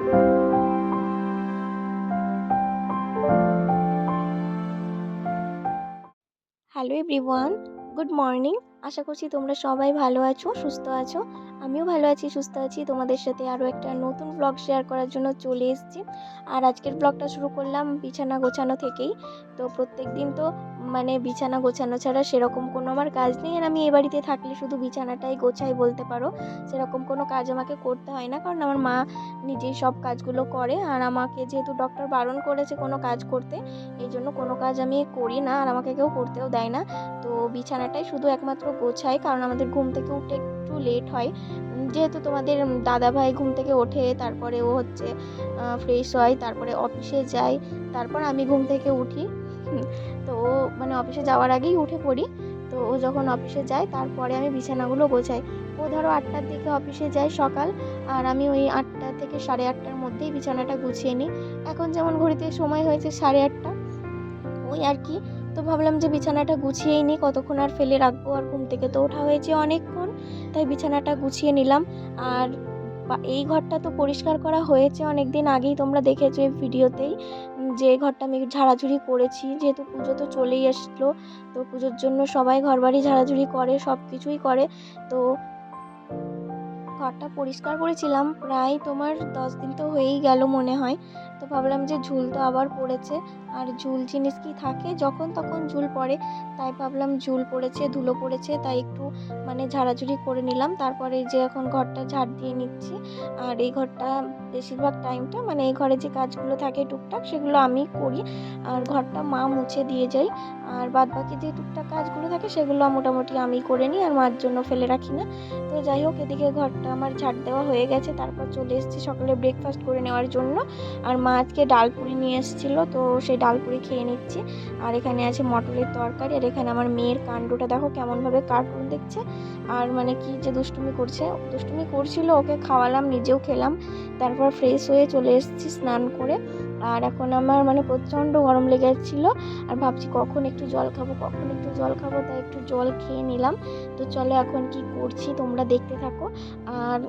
Hello everyone, good morning. আশা করছি তোমরা সবাই ভালো আছো, সুস্থ আছো। আমিও ভালো আছি, সুস্থ আছি। তোমাদের সাথে আরও একটা নতুন ব্লগ শেয়ার করার জন্য চলে এসেছি। আর আজকের ব্লগটা শুরু করলাম বিছানা গোছানো থেকেই। তো প্রত্যেক দিন তো বিছানা গোছানো ছাড়া সেরকম কোনো আমার কাজ নেই। আর আমি এ বাড়িতে থাকলে শুধু বিছানাটাই গোছাই বলতে পারো। সেরকম কোনো কাজ আমাকে করতে হয় না, কারণ আমার মা নিজেই সব কাজগুলো করে। আর আমাকে যেহেতু ডক্টর বারণ করেছে কোনো কাজ করতে, এই জন্য কোনো কাজ আমি করি না, আর আমাকে কেউ করতেও দেয় না। তো বিছানাটাই শুধু একমাত্র গোছাই, কারণ আমাদের ঘুম থেকে উঠতে একটু লেট হয়। যেহেতু তোমাদের দাদাভাই ঘুম থেকে ওঠে, তারপরে ও হচ্ছে ফ্রেশ হয়, তারপরে অফিসে যায়, তারপর আমি ঘুম থেকে উঠি। তো ও অফিসে যাওয়ার আগেই উঠে পড়ি। তো ও যখন অফিসে যায় তারপরে আমি বিছানাগুলো গোছাই। ও ধরো 8টার দিকে অফিসে যায় সকাল, আর আমি ওই 8টা থেকে 8:30টার মধ্যেই বিছানাটা গুছিয়ে নিই। এখন যেমন ঘড়িতে সময় হয়েছে 8:30, ওই আর কি। তো ভাবলাম যে বিছানাটা গুছিয়েই নিই, কতক্ষণ আর ফেলে রাখবো। আর ঘুম থেকে তো ওঠা হয়েছে অনেকক্ষণ, তাই বিছানাটা গুছিয়ে নিলাম। আর এই ঘরটা তো পরিষ্কার করা হয়েছে অনেক দিন আগেই, তোমরা দেখেছো এই ভিডিওতেই যে ঘরটা আমি ঝাড়াঝুড়ি করেছি। যেহেতু পুজো তো চলেই আসলো, তো পুজোর জন্য সবাই ঘরবাড়ি ঝাড়াঝুড়ি করে, সব কিছুই করে। তো ঘরটা পরিষ্কার করেছিলাম প্রায় তোমার 10 দিন তো হয়েই গেল মনে হয়। তো ভাবলাম যে ঝুল তো আবার পড়েছে, আর ঝুল জিনিস কি থাকে, যখন তখন ঝুল পড়ে। তাই ভাবলাম ঝুল পড়েছে, ধুলো পড়েছে, তাই একটু ঝাড়াঝুড়ি করে নিলাম। তারপরে এই যে এখন ঘরটা ঝাড় দিয়ে নিচ্ছি। আর এই ঘরটা বেশিরভাগ টাইমটা এই ঘরে যে কাজগুলো থাকে টুকটাক সেগুলো আমি করি, আর ঘরটা মা মুছে দিয়ে যায়। আর বাদ বাকি যে টুকটাক কাজগুলো থাকে সেগুলো মোটামুটি আমি করে নিই, আর মার জন্য ফেলে রাখি না। তো যাই হোক, এদিকে ঘরটা আমার ঝাড় দেওয়া হয়ে গেছে। তারপর চলে এসেছি সকালে ব্রেকফাস্ট করে নেওয়ার জন্য। আর মা আজকে ডালপুরি নিয়ে এসেছিলো, তো সেই ডালপুরি খেয়ে নিচ্ছি। আর এখানে আছে মটরের তরকারি। আর এখানে আমার মেয়ের কাণ্ডটা দেখো, কেমনভাবে কার্টুন দেখছে। আর কি যে দুষ্টুমি করছে, দুষ্টুমি করছিল, ওকে খাওয়ালাম, নিজেও খেলাম। তারপর ফ্রেশ হয়ে চলে এসেছি স্নান করে। আর এখন আমার প্রচণ্ড গরম লেগেছিলো, আর ভাবছি কখন একটু জল খাবো, কখন একটু জল খাবো, তাই একটু জল খেয়ে নিলাম। তো চলো এখন কি করছি তোমরা দেখতে থাকো। আর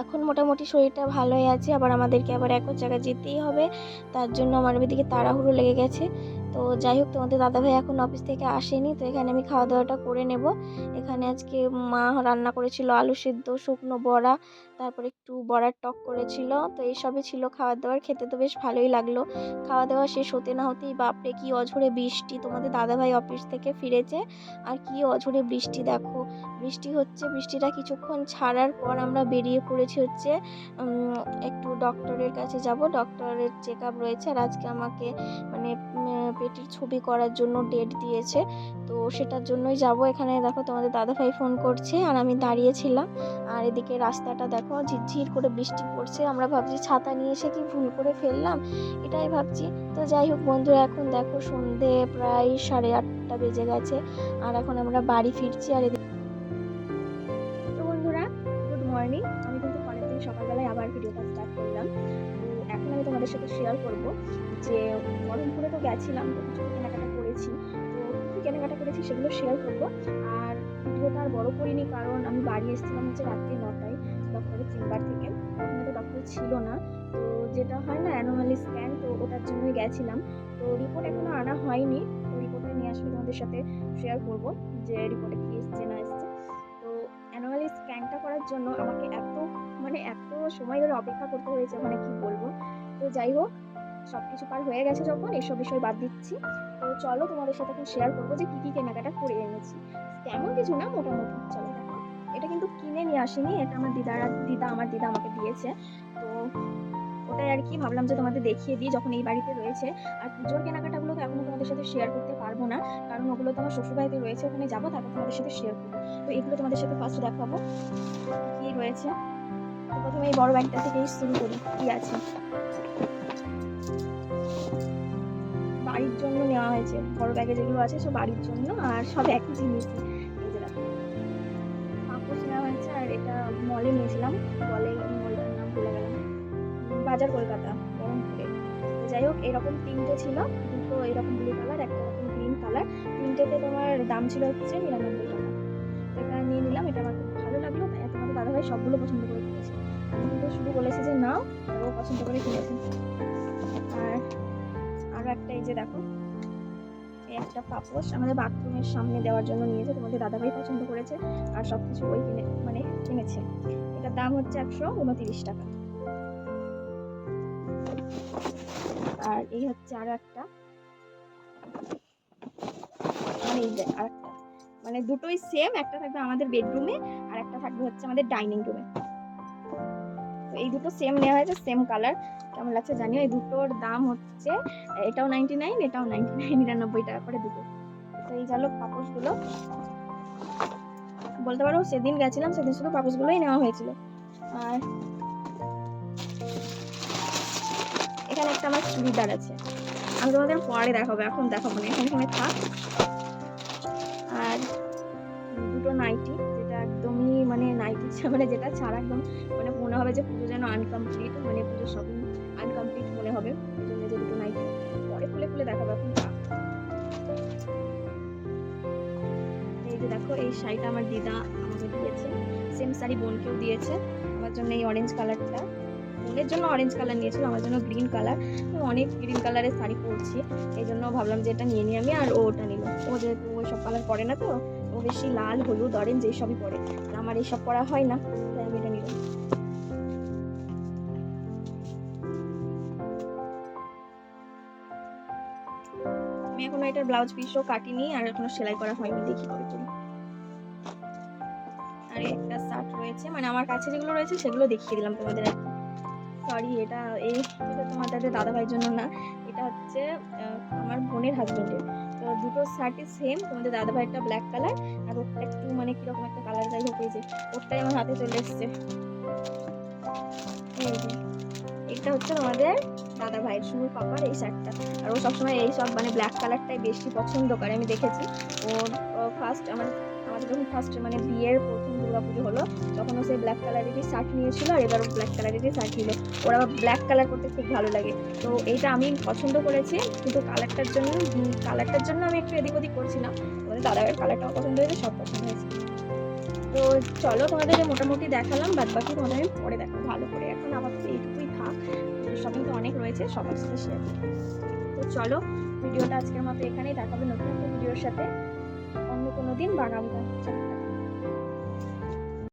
এখন মোটামুটি শরীরটা ভালোই আছে, আবার আমাদেরকে আবার এক জায়গায় যেতেই হবে, তার জন্য আমার এদিকে তাড়াহুড়ো লেগে গেছে। তো যাই হোক, তোমাদের দাদাভাই এখন অফিস থেকে আসেনি, তো এখানে আমি খাওয়া দাওয়াটা করে নেব। এখানে আজকে মা রান্না করেছিল আলু সেদ্ধ, শুকনো বড়া, তারপর একটু বড়ার টক করেছিল। তো এইসবই ছিল খাওয়ার দাওয়ার। খেতে তো বেশ ভালোই লাগলো। খাওয়া দাওয়া শেষ হতে না হতেই বাপরে কি অঝোরে বৃষ্টি! তোমাদের দাদাভাই অফিস থেকে ফিরেছে, আর কি অঝোরে বৃষ্টি দেখো। বৃষ্টি হচ্ছে, বৃষ্টিটা কিছুক্ষণ ছাড়ার পর আমরা বেরিয়ে পড়েছি হচ্ছে একটু ডক্টরের কাছে যাব। ডক্টরের চেক আপ রয়েছে, আর আজকে আমাকে পেটের ছবি করার জন্য ডেট দিয়েছে। তো সেটার জন্যই যাব। এখানে দেখো তোমাদের দাদাভাই ফোন করছে, আর আমি দাঁড়িয়েছিলাম। আর এদিকে রাস্তাটা দেখো, ঝিরঝির করে বৃষ্টি পড়ছে। আমরা ভাবছি ছাতা নিয়ে এসে কি ভুল করে ফেললাম, এটাই ভাবছি। তো যাই হোক বন্ধুরা, এখন দেখো সন্ধে প্রায় 8:30 বেজে গেছে, আর এখন আমরা বাড়ি ফিরছি। আর গুড মর্নিং। আমি কিন্তু পরের দিন সকালবেলায় আবার ভিডিওটা স্টার্ট করলাম। তো এখন আমি তোমাদের সাথে শেয়ার করব যে বহরমপুরে তো গেছিলাম, তো কিছু কেনাকাটা করেছি। তো কী কেনাকাটা করেছি সেগুলো শেয়ার করব। আর ভিডিওটা আর বড় করিনি, কারণ আমি বাড়ি এসেছিলাম হচ্ছে রাত্রি 9টায় ডক্টরের চেম্বার থেকে। তখন তো ডক্টর ছিল না। তো যেটা হয় না অ্যানোমালি স্ক্যান, তো ওটার জন্যই গেছিলাম। তো রিপোর্ট এখনো আনা হয়নি। তো রিপোর্টটা নিয়ে আসলে তোমাদের সাথে শেয়ার করব যে রিপোর্টে কী এসছে না এসছে। তো অ্যানুয়ালি স্ক্যানটা করার জন্য আমাকে এত সময় ধরে অপেক্ষা করতে হয়েছে, কি বলবো। তো যাই হোক, সবকিছু পার হয়ে গেছে যখন, এসব বিষয় বাদ দিচ্ছি। তো চলো তোমাদের সাথে এখন শেয়ার করবো যে কি কেনাকাটা করে এনেছি। তেমন কিছু না, মোটামুটি। চলো দেখো, এটা কিন্তু কিনে নিয়ে আসিনি, এটা আমার দিদা আমাকে দিয়েছে। তো ওটাই আর কি, ভাবলাম যে তোমাদের দেখিয়ে দিই যখন এই বাড়িতে রয়েছে। আর পুজোর কেনাকাটাগুলো তো এখনো তোমাদের সাথে শেয়ার করতে পারবো না, কারণ ওগুলো তো আমার শ্বশুরবাড়িতে রয়েছে, ওখানে যাবো, তারপর তোমাদের সাথে শেয়ার করবো। তো এগুলো তোমাদের সাথে ফার্স্ট দেখাবো কি রয়েছে। তো প্রথমে এই বড় ব্যাগটা থেকেই শুরু করি, কি আছে। বাড়ির জন্য নেওয়া হয়েছে, বড় ব্যাগে যেগুলো আছে সব বাড়ির জন্য, আর সব একই জিনিস। এই যে দেখো, পাপোশ নেওয়া হয়েছে, আর এটা মলে নিয়েছিলাম, বলে মলটার নাম ভুলে গেলাম, বাজার কলকাতা, বহরমপুরে। তো যাই হোক, এরকম 3টে ছিল, দুটো এরকম ব্লু কালার, একটা এরকম গ্রিন কালার। 3টেতে তোমার দাম ছিল হচ্ছে 99 টাকা। তো এটা নিয়ে নিলাম, এটা আমার খুব ভালো লাগলো, তাই তোমাদের দাদাভাই সবগুলো পছন্দ করে দিয়েছে। আমি কিন্তু শুধু বলেছি যে নাও, ও পছন্দ করে কিনেছে। আর আরও একটা এই যে দেখো, এই একটা পাপোশ আমাদের বাথরুমের সামনে দেওয়ার জন্য নিয়েছে, তোমাদের দাদাভাই পছন্দ করেছে আর সব কিছু ওই কিনেছে। এটার দাম হচ্ছে 129 টাকা। আর এই হচ্ছে আরো একটা, মানে এই যে আরেকটা, মানে দুটোই সেম, একটা থাকবে আমাদের বেডরুমে আর একটা থাকবে হচ্ছে আমাদের ডাইনিং রুমে। তো এই দুটো সেম নেওয়া হয়েছে, সেম কালার। কেমন লাগছে জানিও। এই দুটোর দাম হচ্ছে, এটাও 99, এটাও 99, 99 টাকা করে দুটো। তো এই গেল পাপোশগুলো। বলতে পারো সেদিন গেছিলাম, সেদিন শুধু পাপোশগুলোই নেওয়া হয়েছিল। আর এখানে একটা আমার চুড়িদার আছে, আমি তোমাদের পরে দেখাবো, এখন দেখাবো না, এখানে থাক। আর দুটো নাইটি, যেটা একদমই মানে নাইটি মানে যেটা ছাড়া একদম মানে মনে হবে যে পুজো যেন আনকমপ্লিট, মানে পুজোর শপিং আনকমপ্লিট মনে হবে। এই জন্য যে দুটো নাইটি পরে খুলে দেখাবো, এখন থাক। এই যে দেখো, এই শাড়িটা আমার দিদা আমাকে দিয়েছে, সেম শাড়ি বোনকেও দিয়েছে। আমার জন্য এই অরেঞ্জ কালারটা, বোনের জন্য অরেঞ্জ কালার নিয়েছিল, আমার জন্য গ্রিন কালার। অনেক গ্রিন কালারের শাড়ি পরছি, এই জন্য ভাবলাম যে এটা নিয়ে নিই আমি। আর ওটা নিল, ও যেহেতু ওই সব কালার পরে না, তো ও বেশি লাল হলুদ অরেঞ্জ এইসবই পরে, আর আমার এইসব পরা হয় না, তাই আমি এটা নিলাম। আমি এখনো এটার ব্লাউজ পিসও কাটিনি, আর এখনো সেলাই করা হয়নি, দেখি কবে করি। আর একটা শার্ট রয়েছে, মানে আমার কাছে যেগুলো রয়েছে সেগুলো দেখিয়ে দিলাম তোমাদের আর কি। সরি, এটা তোমাদের দাদাভাইয়ের জন্য না, এটা হচ্ছে আমার বোনের হাজবেন্ডের। তো দুটো শার্টই সেম, তোমাদের দাদাভাইটা ব্ল্যাক কালার আর ওটা একটু মানে কিরকম একটা কালার, যাই হোক, এই যে ওটাই আমার হাতে চলে এসছে। এই যে এটা হচ্ছে তোমাদের দাদা ভাইয়ের সুনুর পাপার এই শার্টটা। আর ও সবসময় এই সব মানে ব্ল্যাক কালারটাই বেশি পছন্দ করে, আমি দেখেছি। ওর ফার্স্ট আমাদের যখন ফার্স্ট মানে বিয়ের প্রথম দুর্গাপুজো হলো, তখন ও সেই ব্ল্যাক কালারেরই শার্ট নিয়েছিল, আর এবারও ব্ল্যাক কালারেরই শার্ট নিল। ওর আবার ব্ল্যাক কালার করতে খুব ভালো লাগে, তো এইটা আমি পছন্দ করেছি, কিন্তু কালারটার জন্য আমি একটু এদিক ওদিক করছিলাম। তোমাদের দাদা ভাইয়ের কালারটাও পছন্দ হয়েছে, সব পছন্দ হয়েছে। তো চলো, তোমাদের মোটামুটি দেখালাম, বাদ বাকি তোমাদের আমি পরে দেখাবো ভালো করে। এখন আপাতত এইটুকুই থাক, শপিং তো অনেক রয়েছে, সবার সাথে শেয়ার করবো। তো চলো, ভিডিওটা আজকের মতো এখানেই, দেখাবে নতুন একটা ভিডিওর সাথে অন্য কোনো দিন বা আগামীকাল।